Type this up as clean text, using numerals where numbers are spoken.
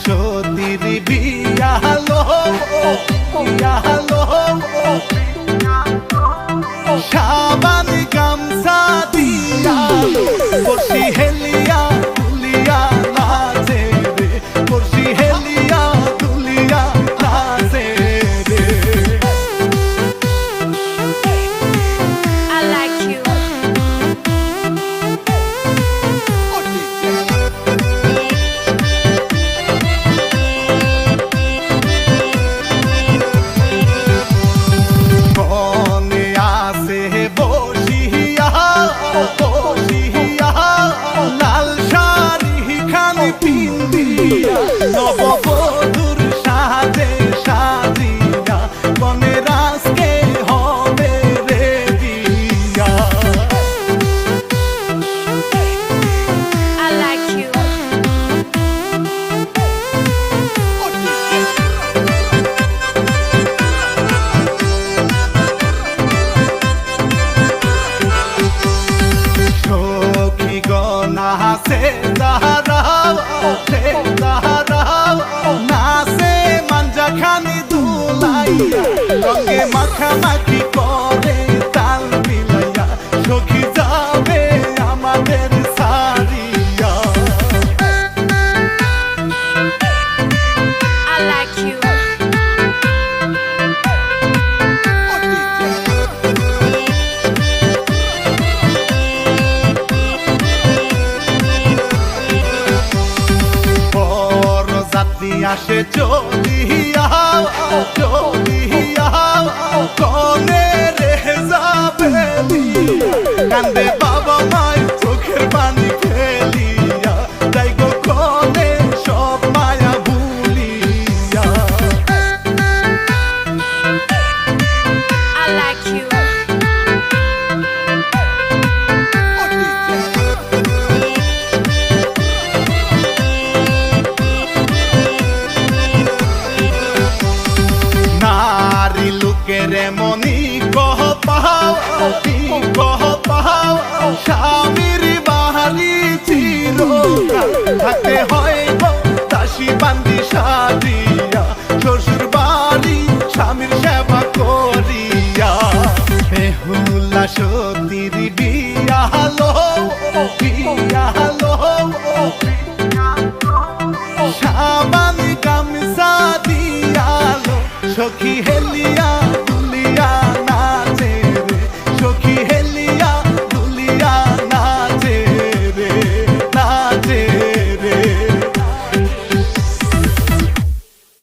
সতীর বিয়া হলো সাবান গামছা দিয়া বসি হেলিয়া তুলিয়া নাচে রে, বসি হেলিয়া তুলিয়া নাচে রে। I like you. নববধূর সাজে সাজিয়া বনে রাজকে হবে রে দিয়া। I like you. সখী গনা সে দাঁড়াও সে দাঁড়াও নাচে মাঞ্জা খানি দুলাইয়া রঙে মাখামাখি করে তাল মিলাইয়া সখী যাবে আমাদের সারিয়া। I like you. আসে চলিয়া চলিয়া কনে রে যাবে কান্দে বাবা মাই চোখের পানি ফেলিয়া যাই গো কনে সব মায়া ভুলিয়া। I like you. কেরে মনি কহ পাও স্বামীর বাহারি চিরকাল থাকতে হয় দাসী বান্দি সাজিয়া শ্বশুর বাড়ি স্বামীর সেবা করিয়া। বেহুলা সতীর বিয়া হলো সাবান গামছা দিয়ালো সখী হেলিয়া